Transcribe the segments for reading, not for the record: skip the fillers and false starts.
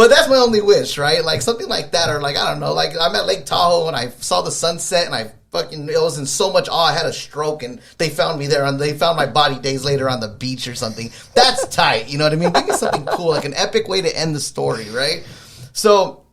But that's my only wish, right? Like something like that, or like, I don't know, like I'm at Lake Tahoe and I saw the sunset and it was in so much awe, I had a stroke and they found me there they found my body days later on the beach or something. That's tight, you know what I mean? Think of something cool, like an epic way to end the story, right? So,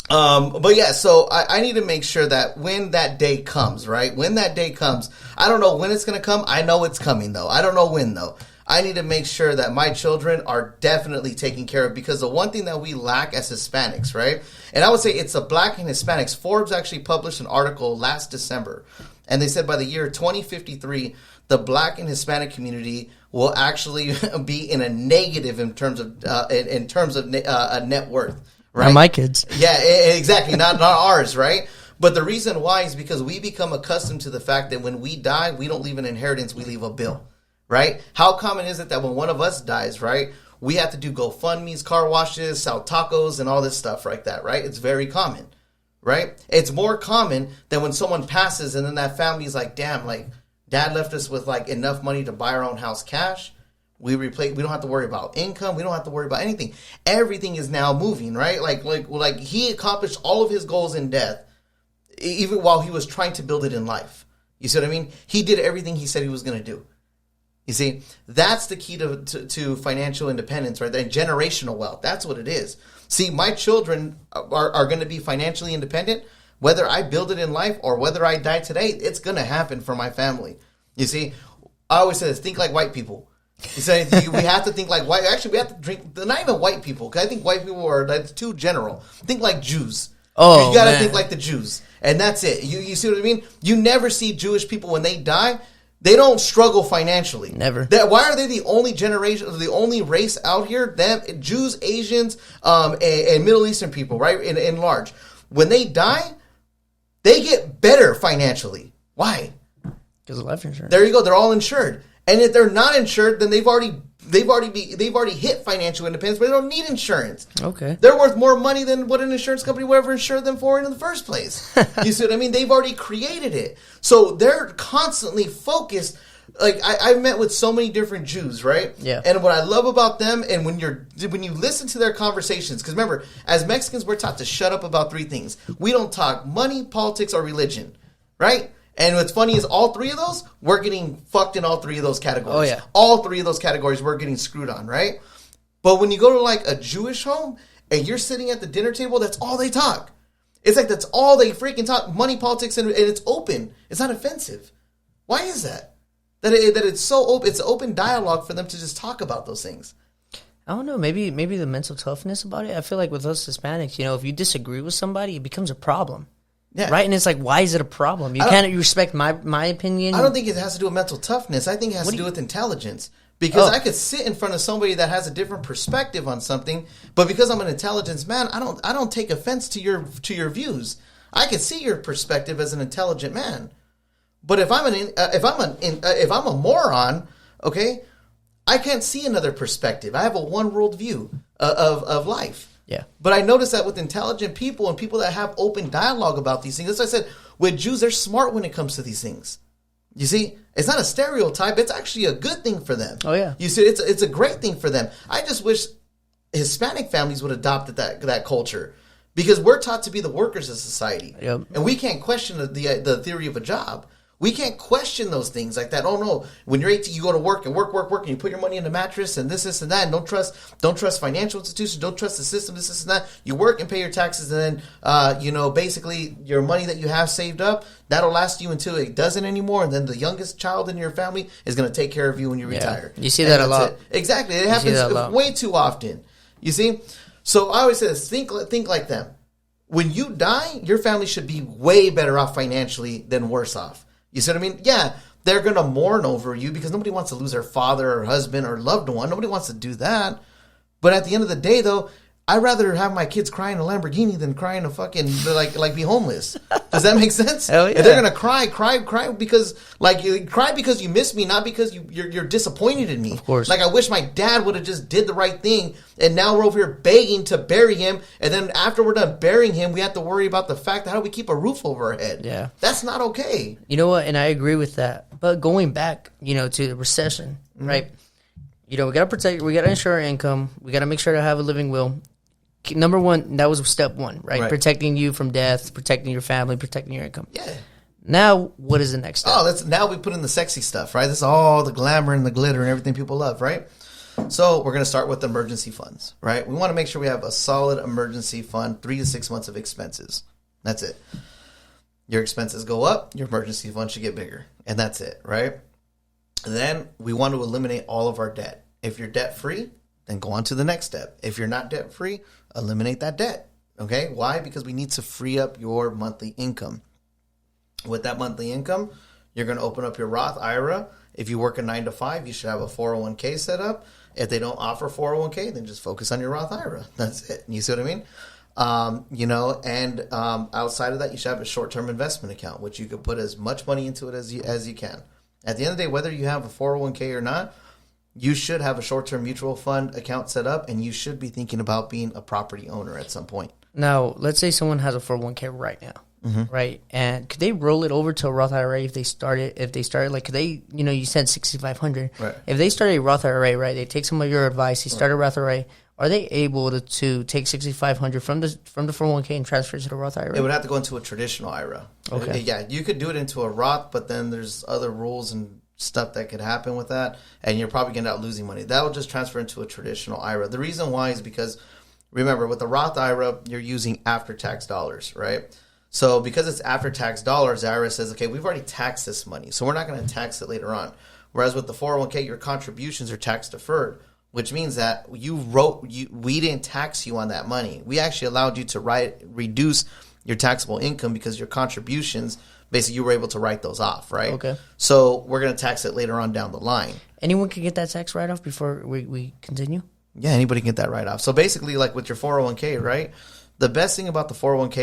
but yeah, so I need to make sure that when that day comes, right? When that day comes, I don't know when it's going to come. I know it's coming though. I don't know when though. I need to make sure that my children are definitely taken care of, because the one thing that we lack as Hispanics, right? And I would say it's the black and Hispanics. Forbes actually published an article last December, and they said by the year 2053, the black and Hispanic community will actually be in a negative in terms of net worth, right? Not my kids. Yeah, exactly. Not ours, right? But the reason why is because we become accustomed to the fact that when we die, we don't leave an inheritance, we leave a bill. Right? How common is it that when one of us dies, right, we have to do GoFundMes, car washes, sell tacos, and all this stuff like that, right? It's very common, right? It's more common than when someone passes and then that family is like, damn, like, dad left us with like enough money to buy our own house cash. We don't have to worry about income. We don't have to worry about anything. Everything is now moving, right? Like he accomplished all of his goals in death, even while he was trying to build it in life. You see what I mean? He did everything he said he was going to do. You see, that's the key to financial independence, right? And generational wealth. That's what it is. See, my children are going to be financially independent. Whether I build it in life or whether I die today, it's going to happen for my family. You see, I always say this, think like white people. You say we have to think like white. Actually, we have to drink, not even white people, because I think white people that's too general. Think like Jews. Oh, you got to think like the Jews. And that's it. You see what I mean? You never see Jewish people when they die. They don't struggle financially. Never. Why are they the only generation, the only race out here? Them, Jews, Asians, and Middle Eastern people, right? In large. When they die, they get better financially. Why? Because of life insurance. There you go. They're all insured. And if they're not insured, then they've already hit financial independence, but they don't need insurance. Okay. They're worth more money than what an insurance company would ever insure them for in the first place. You see what I mean? They've already created it. So they're constantly focused. Like I met with so many different Jews, right? Yeah. And what I love about them, and when you listen to their conversations, because remember, as Mexicans, we're taught to shut up about three things. We don't talk money, politics, or religion, right? And what's funny is all three of those, we're getting fucked in all three of those categories. Oh, yeah. All three of those categories we're getting screwed on, right? But when you go to like a Jewish home and you're sitting at the dinner table, that's all they talk. It's like that's all they freaking talk, money, politics, and it's open. It's not offensive. Why is that? That it's so open. It's open dialogue for them to just talk about those things. I don't know. Maybe the mental toughness about it. I feel like with us Hispanics, if you disagree with somebody, it becomes a problem. Yeah. Right? And it's like, why is it a problem? You can't respect my opinion. I don't think it has to do with mental toughness. I think it has to do with intelligence. Because I could sit in front of somebody that has a different perspective on something, but because I'm an intelligence man, I don't take offense to your views. I can see your perspective as an intelligent man. But if I'm a moron, okay, I can't see another perspective. I have a one world view of life. Yeah. But I notice that with intelligent people and people that have open dialogue about these things, as I said, with Jews, they're smart when it comes to these things. You see, it's not a stereotype. It's actually a good thing for them. Oh, yeah. You see, it's a great thing for them. I just wish Hispanic families would adopt that culture, because we're taught to be the workers of society. Yep. And we can't question the theory of a job. We can't question those things like that. Oh no, when you're 18, you go to work and work, and you put your money in the mattress and this and that. And don't trust financial institutions. Don't trust the system. This and that. You work and pay your taxes, and then basically your money that you have saved up, that'll last you until it doesn't anymore. And then the youngest child in your family is going to take care of you when you retire. You see that a lot. Exactly, it happens way too often. You see, so I always say this: think like them. When you die, your family should be way better off financially than worse off. You see what I mean? Yeah, they're going to mourn over you because nobody wants to lose their father or husband or loved one. Nobody wants to do that. But at the end of the day, though, I'd rather have my kids cry in a Lamborghini than cry in a fucking, like be homeless. Does that make sense? Hell yeah. If they're going to cry because, because you miss me, not because you're disappointed in me. Of course. Like, I wish my dad would have just did the right thing, and now we're over here begging to bury him, and then after we're done burying him, we have to worry about the fact that how do we keep a roof over our head? Yeah. That's not okay. You know what? And I agree with that. But going back, to the recession, right? We got to protect, we got to ensure our income. We got to make sure to have a living will. number one, that was step one, right? Right. Protecting you from death, protecting your family, protecting your income. Yeah. Now, what is the next step? Oh, now we put in the sexy stuff, right? This is all the glamour and the glitter and everything people love, right? So we're going to start with emergency funds, right? We want to make sure we have a solid emergency fund, 3 to 6 months of expenses. That's it. Your expenses go up, your emergency fund should get bigger. And that's it, right? And then we want to eliminate all of our debt. If you're debt free, then go on to the next step. If you're not debt free, eliminate that debt. Okay? Why? Because we need to free up your monthly income. With that monthly income, you're going to open up your Roth IRA. If you work a 9 to 5, you should have a 401k set up. If they don't offer 401k, then just focus on your Roth IRA. That's it. You see what I mean? Outside of that, you should have a short-term investment account, which you could put as much money into it as you can. At the end of the day, whether you have a 401k or not, you should have a short-term mutual fund account set up, and you should be thinking about being a property owner at some point. Now, let's say someone has a 401k right now. Right, and could they roll it over to a Roth IRA if they started? Like, could they? You said 6,500. Right. If they started a Roth IRA, right? They take some of your advice. They start a Roth IRA. Are they able to take 6,500 from the 401k and transfer it to the Roth IRA? It would have to go into a traditional IRA. Okay. Yeah, you could do it into a Roth, but then there's other rules and stuff that could happen with that, and you're probably going to end up losing money. That will just transfer into a traditional IRA. The reason why is because, remember, with the Roth IRA, you're using after-tax dollars, right? So because it's after-tax dollars, the IRS says, okay, we've already taxed this money, so we're not going to tax it later on. Whereas with the 401k, your contributions are tax-deferred, which means that we didn't tax you on that money. We actually allowed you to reduce your taxable income because your contributions, basically you were able to write those off, right? Okay. So we're going to tax it later on down the line. Anyone can get that tax write-off before we continue? Yeah, anybody can get that write-off. So basically, like with your 401k, right? The best thing about the 401k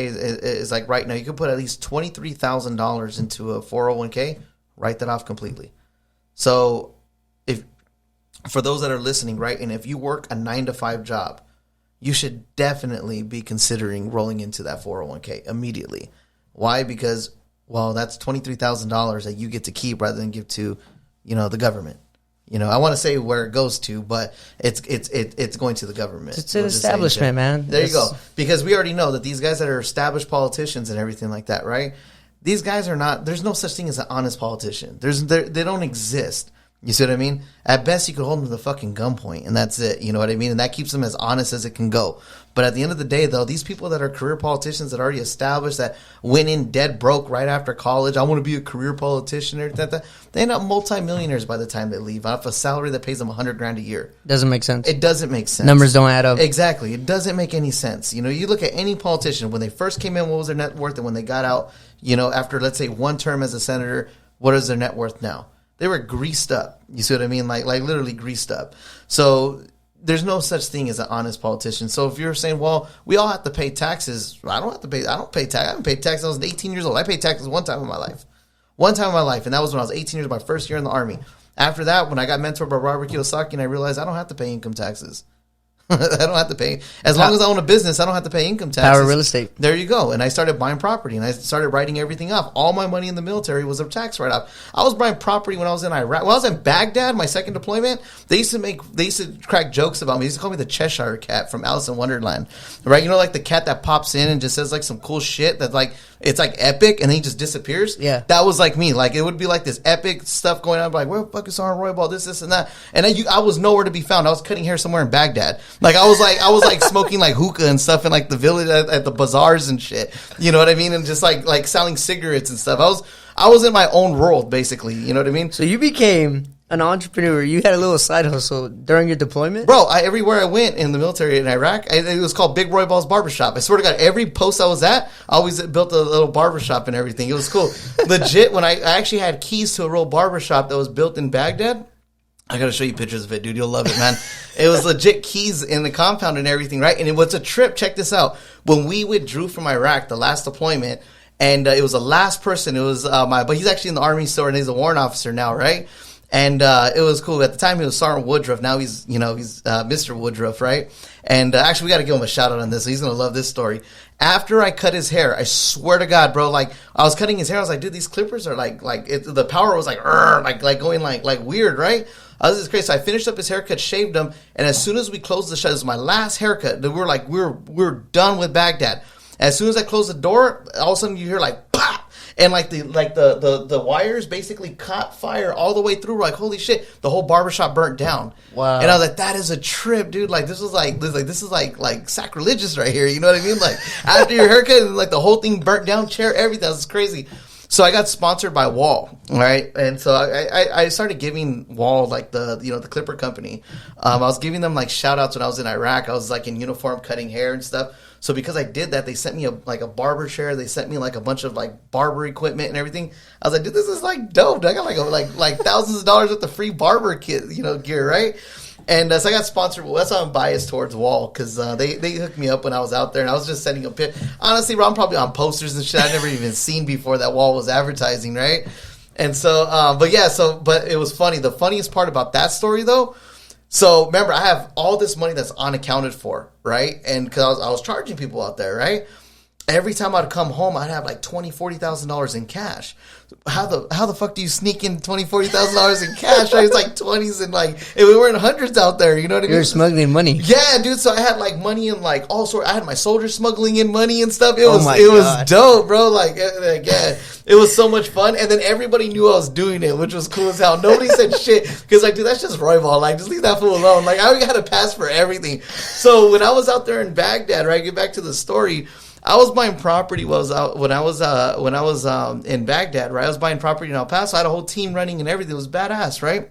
is like right now, you can put at least $23,000 into a 401k, write that off completely. So if for those that are listening, right, and if you work a 9 to 5 job, you should definitely be considering rolling into that 401k immediately. Why? Because, well, that's $23,000 that you get to keep rather than give to, the government. I want to say where it goes to, but it's going to the government. It's an establishment, man. There you go. Because we already know that these guys that are established politicians and everything like that, right? These guys are not. There's no such thing as an honest politician. They don't exist. You see what I mean? At best, you could hold them to the fucking gunpoint, and that's it. You know what I mean? And that keeps them as honest as it can go. But at the end of the day, though, these people that are career politicians that are already established, that went in dead broke right after college, I want to be a career politician, or that, they end up multimillionaires by the time they leave off a salary that pays them $100,000 a year. Doesn't make sense. It doesn't make sense. Numbers don't add up. Exactly. It doesn't make any sense. You look at any politician, when they first came in, what was their net worth? And when they got out, after, let's say, one term as a senator, what is their net worth now? They were greased up. You see what I mean? Like literally greased up. So there's no such thing as an honest politician. So if you're saying, well, we all have to pay taxes. I don't pay tax. I haven't paid taxes. I was 18 years old. I paid taxes one time in my life. And that was when I was 18 years, my first year in the Army. After that, when I got mentored by Robert Kiyosaki, and I realized I don't have to pay income taxes. I don't have to pay. As long as I own a business, I don't have to pay income taxes. Power real estate. There you go. And I started buying property, and I started writing everything off. All my money in the military was a tax write-off. I was buying property when I was in Iraq. When I was in Baghdad, my second deployment, they used to crack jokes about me. They used to call me the Cheshire Cat from Alice in Wonderland. Right? Like the cat that pops in and just says like some cool shit that like it's like epic, and then he just disappears. Yeah. That was like me. Like it would be like this epic stuff going on. Like, where the fuck is Richard Roybal? This, and that. And I was nowhere to be found. I was cutting hair somewhere in Baghdad. Like I was like smoking like hookah and stuff in like the village at the bazaars and shit. You know what I mean? And just like selling cigarettes and stuff. I was in my own world basically. You know what I mean? So you became an entrepreneur. You had a little side hustle during your deployment? Bro, everywhere I went in the military in Iraq, it was called Big Roybal's Barbershop. I swear to God, every post I was at, I always built a little barbershop and everything. It was cool. Legit, when I actually had keys to a real barbershop that was built in Baghdad, I got to show you pictures of it, dude. You'll love it, man. It was legit keys in the compound and everything, right? And it was a trip. Check this out. When we withdrew from Iraq, the last deployment, and it was the last person. It was but he's actually in the Army still, and he's a warrant officer now, right? And it was cool. At the time, he was Sergeant Woodruff. Now he's Mr. Woodruff, right? And actually, we got to give him a shout out on this. He's going to love this story. After I cut his hair, I swear to God, bro, like, I was cutting his hair. I was like, dude, these clippers are the power was like going like weird, right? This is crazy. So I finished up his haircut, shaved him, and as soon as we closed the shut, this was my last haircut. We're done with Baghdad. As soon as I closed the door, all of a sudden you hear like pop. And the wires basically caught fire all the way through. We're like, holy shit, the whole barbershop burnt down. Wow. And I was like, that is a trip, dude. Like this is like sacrilegious right here. You know what I mean? Like after your haircut, like the whole thing burnt down, chair, everything. That was crazy. So I got sponsored by Wall, right? And so I started giving Wall like the clipper company. I was giving them like shout outs when I was in Iraq. I was like in uniform cutting hair and stuff. So because I did that, they sent me a barber chair. They sent me like a bunch of like barber equipment and everything. I was like, dude, this is like dope. I got like thousands of dollars worth of free barber kit, gear, right? And so I got sponsored. Well, that's why I'm biased towards Wall because they hooked me up when I was out there, and I was just sending a pit. Honestly, bro, I'm probably on posters and shit I've never even seen before that Wall was advertising, right? And so, but it was funny. The funniest part about that story, though. So remember, I have all this money that's unaccounted for, right? And because I was charging people out there, right? Every time I'd come home, I'd have like $20,000, $40,000 in cash. How the fuck do you sneak in $20,000, $40,000 in cash? Right? It's like 20s and like we were in hundreds out there. You know what I mean? You're smuggling money. Yeah, dude. So I had like money and like all sorts. I had my soldiers smuggling in money and stuff. It was dope, bro. Like yeah, it was so much fun. And then everybody knew I was doing it, which was cool as hell. Nobody said shit because like, dude, that's just Roybal. Like, just leave that fool alone. Like, I had a pass for everything. So when I was out there in Baghdad, right? Get back to the story. I was buying property when I was in Baghdad, right? I was buying property in El Paso. I had a whole team running and everything. It was badass, right?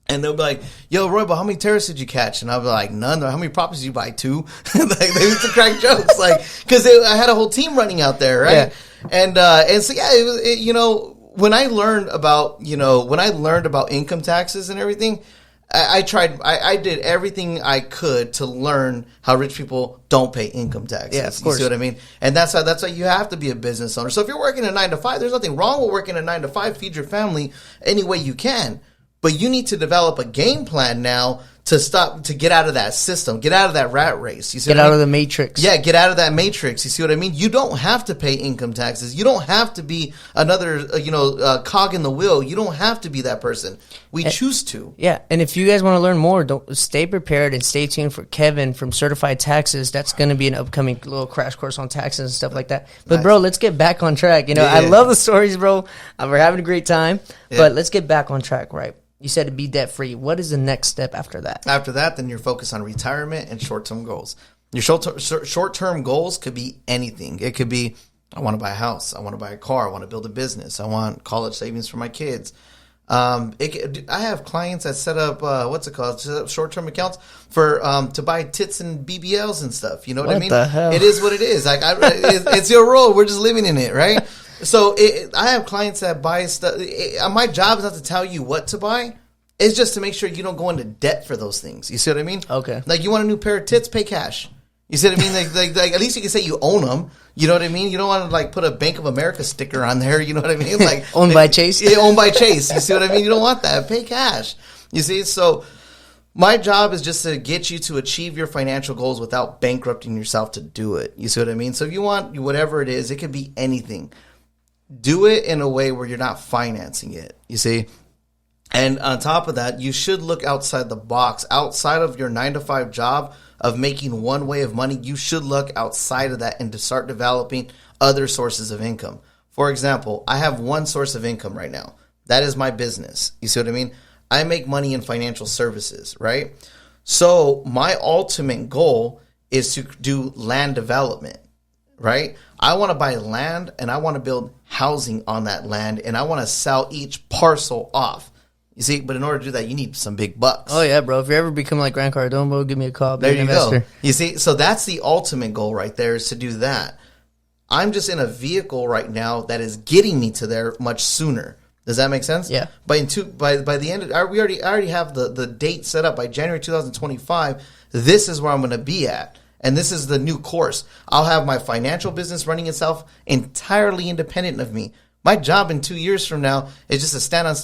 And they'll be like, yo, Roybal, how many terrorists did you catch? And I'll be like, none. How many properties did you buy? 2? Like, they used to crack jokes. Like, because I had a whole team running out there, right? Yeah. And so, yeah, it was, when I learned about income taxes and everything, I did everything I could to learn how rich people don't pay income taxes. Yeah, of course. You see what I mean? And that's why you have to be a business owner. So if you're working a 9 to 5, there's nothing wrong with working a 9 to 5. Feed your family any way you can. But you need to develop a game plan now to get out of that system, get out of that rat race. You see get out of the matrix. Yeah, get out of that matrix. You see what I mean? You don't have to pay income taxes. You don't have to be another, cog in the wheel. You don't have to be that person. We choose to. Yeah, and if you guys want to learn more, stay prepared and stay tuned for Kevin from Certified Taxes. That's going to be an upcoming little crash course on taxes and stuff like that. But, bro, let's get back on track. I love the stories, bro. We're having a great time. Yeah. But let's get back on track, right? You said to be debt-free. What is the next step after that? After that, then you're focused on retirement and short-term goals. Your short-term goals could be anything. It could be, I want to buy a house. I want to buy a car. I want to build a business. I want college savings for my kids. I have clients that set up, set up short-term accounts for to buy tits and BBLs and stuff. You know what I mean? What the hell? It is what it is. Like it's your role. We're just living in it, right? So I have clients that buy stuff. My job is not to tell you what to buy. It's just to make sure you don't go into debt for those things. You see what I mean? Okay. Like you want a new pair of tits, pay cash. You see what I mean? Like at least you can say you own them. You know what I mean? You don't want to like put a Bank of America sticker on there. You know what I mean? Like owned by Chase. Yeah, owned by Chase. You see what I mean? You don't want that. Pay cash. You see? So my job is just to get you to achieve your financial goals without bankrupting yourself to do it. You see what I mean? So if you want whatever it is, it could be anything. Do it in a way where you're not financing it. You see? And on top of that, you should look outside the box, outside of your 9 to 5 job of making one way of money. You should look outside of that and to start developing other sources of income. For example, I have one source of income right now. That is my business. You see what I mean? I make money in financial services, right? So my ultimate goal is to do land development, right? I want to buy land and I want to build housing on that land and I want to sell each parcel off. You see, but in order to do that, you need some big bucks. Oh, yeah, bro. If you ever become like Grant Cardone, bro, give me a call. There you go. You see, so that's the ultimate goal right there is to do that. I'm just in a vehicle right now that is getting me to there much sooner. Does that make sense? Yeah. By the end of I already have the date set up by January 2025. This is where I'm going to be at. And this is the new course. I'll have my financial business running itself entirely independent of me. My job in 2 years from now is just to stand on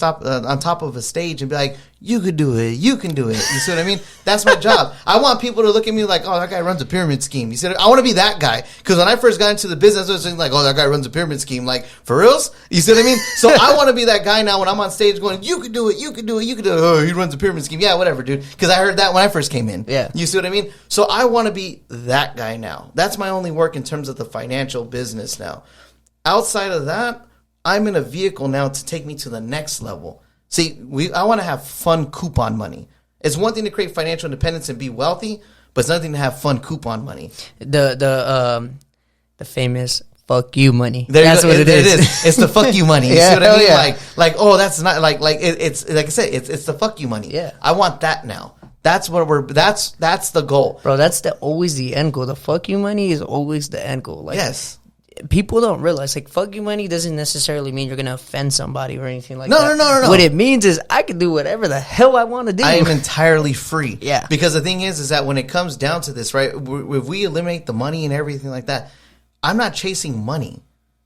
top of a stage and be like, you could do it. You can do it. You see what I mean? That's my job. I want people to look at me like, oh, that guy runs a pyramid scheme. You see, I want to be that guy. Because when I first got into the business, I was thinking like, oh, that guy runs a pyramid scheme. Like, for reals? You see what I mean? So I want to be that guy now when I'm on stage going, you could do it. You could do it. You could do it. Oh, he runs a pyramid scheme. Yeah, whatever, dude. Because I heard that when I first came in. Yeah. You see what I mean? So I want to be that guy now. That's my only work in terms of the financial business now. Outside of that, I'm in a vehicle now to take me to the next level. See, I want to have fun coupon money. It's one thing to create financial independence and be wealthy, but it's another thing to have fun coupon money. The famous fuck you money. That's what it is. It's the fuck you money. You see what I mean? Yeah. Like, oh, that's not it's like I said, it's the fuck you money. Yeah. I want that now. That's what that's the goal. Bro, that's always the end goal. The fuck you money is always the end goal. Like, yes. People don't realize, like, fuck you money doesn't necessarily mean you're going to offend somebody or anything like that. No. What it means is I can do whatever the hell I want to do. I am entirely free. Yeah. Because the thing is that when it comes down to this, right, if we eliminate the money and everything like that, I'm not chasing money.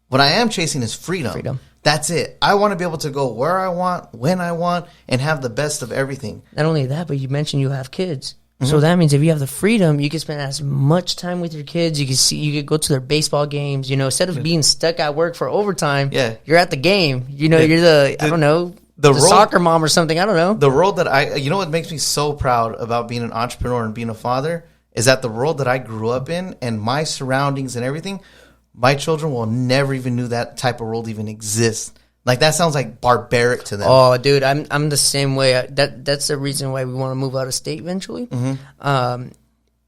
What I am chasing is freedom. That's it. I want to be able to go where I want, when I want, and have the best of everything. Not only that, but you mentioned you have kids. Mm-hmm. So that means if you have the freedom, you can spend as much time with your kids. You can go to their baseball games. You know, instead of being stuck at work for overtime, you're at the game. You know, you're the soccer mom or something. I don't know. The role that you know what makes me so proud about being an entrepreneur and being a father is that the world that I grew up in and my surroundings and everything, my children will never even knew that type of world even exists. Like, that sounds like barbaric to them. Oh, dude, I'm the same way. That's the reason why we want to move out of state eventually. Mm-hmm.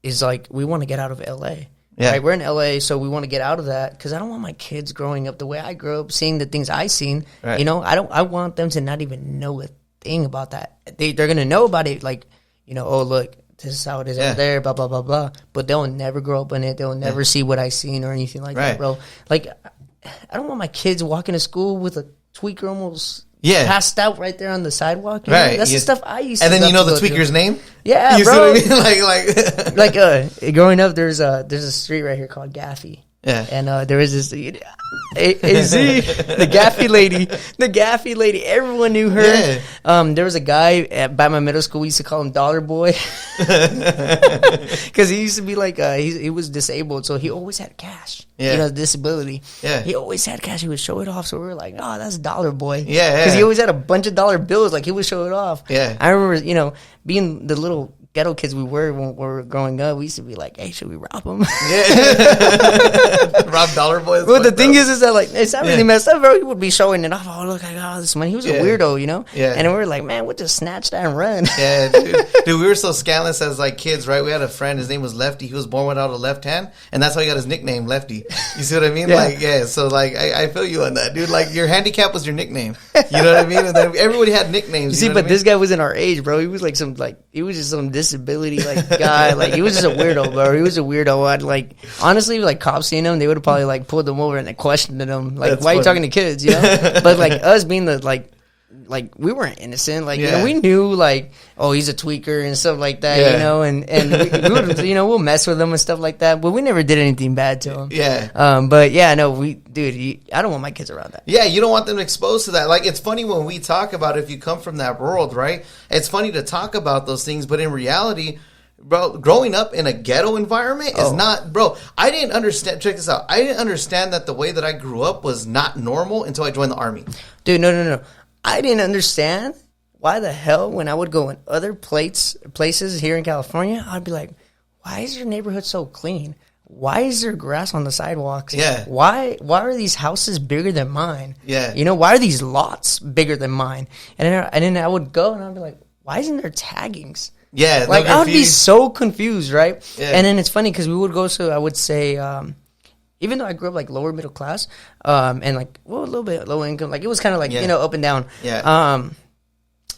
Is like we want to get out of LA. Yeah, right? We're in LA, so we want to get out of that because I don't want my kids growing up the way I grew up, seeing the things I seen. Right. You know, I want them to not even know a thing about that. They're gonna know about it, like, you know, oh look, this is how it is over there, blah blah blah blah. But they'll never grow up in it. They'll never see what I seen or anything like that, bro. Like, I don't want my kids walking to school with a tweaker almost passed out right there on the sidewalk. You know? That's the stuff I used to do. And then you know the tweaker's name? Yeah, you bro. See what I mean? Like growing up, there's a street right here called Gaffy. Yeah. And there was this the Gaffy lady, everyone knew her. Yeah. There was a guy by my middle school, we used to call him Dollar Boy. Because he used to be like he was disabled, so he always had cash. Yeah. You know, disability. Yeah. He always had cash. He would show it off, so we were like, oh, that's Dollar Boy. Yeah. Because he always had a bunch of dollar bills, like he would show it off. Yeah. I remember, you know, being the little ghetto kids we were when we were growing up, we used to be like, hey, should we rob him? Yeah. Rob Dollar Boys. Well, the thing is that, like, it's not really messed up, bro. He would be showing it off. Oh, look, I got all this money. He was a weirdo, you know? Yeah. And we were like, man, we'll just snatch that and run. Yeah, dude, we were so scandalous as, like, kids, right? We had a friend, his name was Lefty. He was born without a left hand, and that's how he got his nickname, Lefty. You see what I mean? Yeah. Like, so, like, I feel you on that, dude. Like, your handicap was your nickname. You know what I mean? And then everybody had nicknames. You see, but this guy wasn't our age, bro. He was like he was just some disability, like, guy. Like, he was just a weirdo, bro. He was a weirdo. I'd, like, honestly, like, cops seeing him, they would have probably, like, pulled him over and they questioned him, like, that's why funny. Are you talking to kids, you know? But, like, us being the, like we weren't innocent, like, you know, we knew, like, oh, he's a tweaker and stuff like that, you know, and we would, you know, we'll mess with him and stuff like that, but we never did anything bad to him. Yeah. But yeah, no, I don't want my kids around that. Yeah, you don't want them exposed to that. Like, it's funny when we talk about it, if you come from that world, right? It's funny to talk about those things, but in reality, bro, growing up in a ghetto environment is not, bro, I didn't understand, check this out, I didn't understand that the way that I grew up was not normal until I joined the Army. Dude, no. I didn't understand why the hell when I would go in other places here in California, I'd be like, why is your neighborhood so clean? Why is there grass on the sidewalks? Yeah. Why are these houses bigger than mine? Yeah. You know, why are these lots bigger than mine? And then I would go and I'd be like, why isn't there taggings? Yeah. Like, I would be so confused, right? Yeah. And then it's funny because we would go to, I would say, even though I grew up, like, lower middle class, and, like, well, a little bit low income, like, it was kind of like, you know, up and down. Yeah.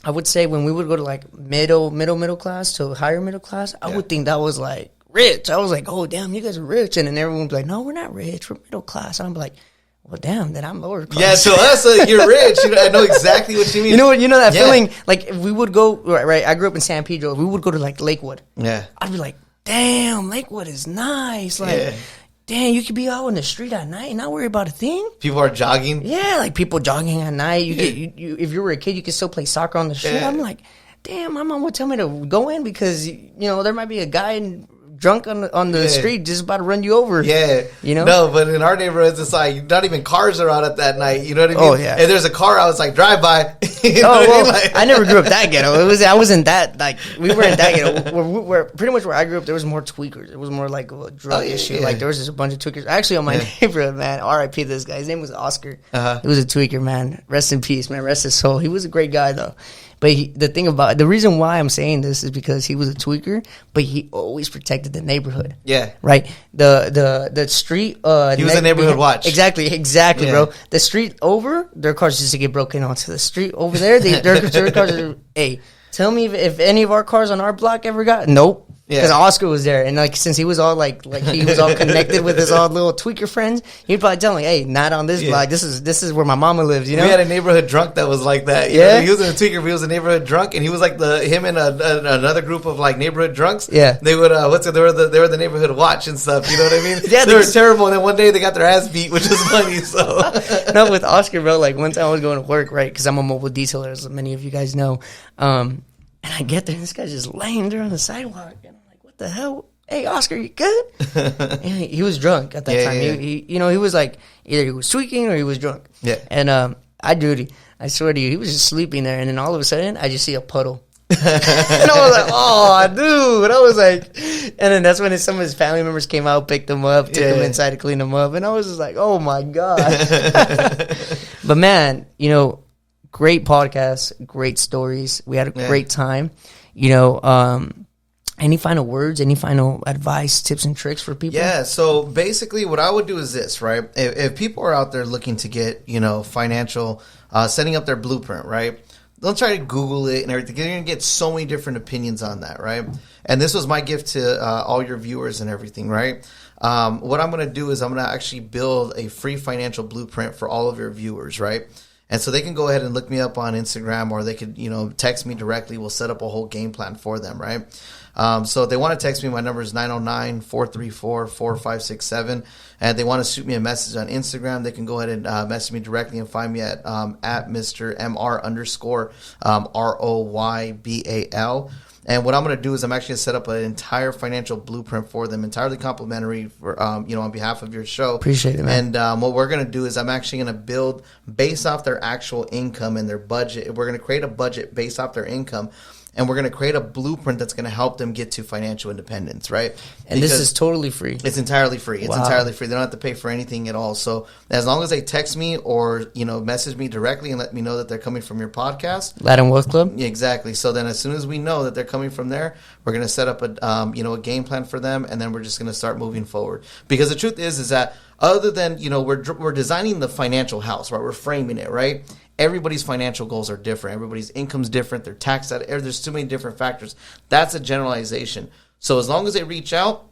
I would say when we would go to, like, middle class to higher middle class, I would think that was, like, rich. I was like, oh, damn, you guys are rich. And then everyone would be like, no, we're not rich. We're middle class. And I'm like, well, damn, then I'm lower class. Yeah, so us, you're rich. You know, I know exactly what you mean. You know that feeling, like, if we would go, right, I grew up in San Pedro. If we would go to, like, Lakewood. Yeah. I'd be like, damn, Lakewood is nice. Like, damn, you could be out on the street at night and not worry about a thing. People are jogging. Yeah, like people jogging at night. You if you were a kid, you could still play soccer on the street. Yeah. I'm like, damn, my mom would tell me to go in because, you know, there might be a guy drunk on the street just about to run you over. Yeah. You know? No, but in our neighborhoods, it's like not even cars are out at that night. You know what I mean? Oh, yeah. And there's a car out, it's like drive by. I never grew up that ghetto. I wasn't that, like, we weren't that ghetto. We're pretty much where I grew up, there was more tweakers. It was more like a drug issue. Yeah. Like, there was just a bunch of tweakers. Actually, on my neighborhood, man, R.I.P. this guy. His name was Oscar. He was a tweaker, man. Rest in peace, man. Rest his soul. He was a great guy, though. But the reason why I'm saying this is because he was a tweaker, but he always protected the neighborhood. Yeah. Right? The street... he was a neighborhood watch. Exactly, bro. The street over, their cars used to get broken onto. The street over there, their cars are... Hey, tell me if any of our cars on our block ever got... Nope. Because Oscar was there, and like since he was all like he was all connected with his all little tweaker friends, he'd probably tell me, "Hey, not on this block. This is where my mama lives." You know, we had a neighborhood drunk that was like that. You know? He wasn't a tweaker, but he was a neighborhood drunk, and he was like him and another group of like neighborhood drunks. Yeah, they would they were the neighborhood watch and stuff. You know what I mean? Yeah, they were terrible, and then one day they got their ass beat, which is funny. So no, with Oscar, bro, like one time I was going to work, right? Because I'm a mobile detailer, as many of you guys know. And I get there, and this guy's just laying there on the sidewalk. The hell? Hey, Oscar, you good? And he was drunk at that time. Yeah. He was like, either he was tweaking or he was drunk. Yeah. And I swear to you, he was just sleeping there, and then all of a sudden, I just see a puddle. And I was like, oh, dude. I was like, and then that's when some of his family members came out, picked him up, took him inside to clean him up, and I was just like, oh my God. But man, great podcast, great stories. We had a great time. Any final words, any final advice, tips, and tricks for people? Yeah, so basically what I would do is this, right? If people are out there looking to get, financial, setting up their blueprint, right? Don't try to Google it and everything. You're going to get so many different opinions on that, right? And this was my gift to all your viewers and everything, right? What I'm going to do is I'm going to actually build a free financial blueprint for all of your viewers, right? And so they can go ahead and look me up on Instagram, or they could, text me directly. We'll set up a whole game plan for them, right? So if they want to text me, my number is 909-434-4567. And if they want to shoot me a message on Instagram, they can go ahead and message me directly and find me at Mr. MR_ROYBAL. And what I'm going to do is I'm actually going to set up an entire financial blueprint for them, entirely complimentary for, on behalf of your show. Appreciate it, man. And what we're going to do is I'm actually going to build based off their actual income and their budget. We're going to create a budget based off their income. And we're going to create a blueprint that's going to help them get to financial independence, right? And because this is totally free. It's entirely free. It's entirely free. They don't have to pay for anything at all. So as long as they text me or, message me directly and let me know that they're coming from your podcast. Latin Wealth Club? Yeah, exactly. So then as soon as we know that they're coming from there, we're going to set up a game plan for them, and then we're just going to start moving forward. Because the truth is that other than, we're designing the financial house, right? We're framing it, right? Everybody's financial goals are different. Everybody's income's different. They're taxed out. There's too many different factors. That's a generalization. So as long as they reach out,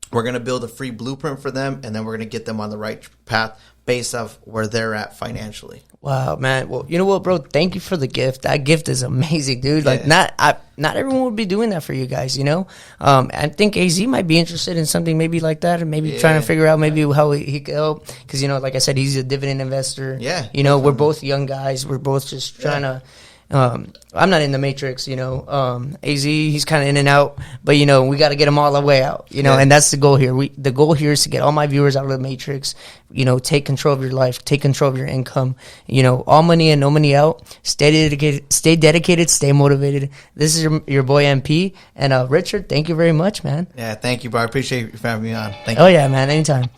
we're going to build a free blueprint for them, and then we're going to get them on the right path based off where they're at financially. Wow, man. Well, you know what, bro? Thank you for the gift. That gift is amazing, dude. Like, not everyone would be doing that for you guys, I think AZ might be interested in something maybe like that, and maybe trying to figure out maybe how he could help. Because, like I said, he's a dividend investor. Yeah. We're both young guys. We're both just trying to... I'm not in the matrix, AZ, he's kind of in and out, but we got to get them all the way out, and that's the goal here. The goal here is to get all my viewers out of the matrix, take control of your life, take control of your income, all money in, no money out, stay dedicated, stay motivated. This is your boy MP, and Richard, thank you very much, man. Yeah, thank you, bro. I appreciate you having me on. Thank you. Oh yeah, man, anytime.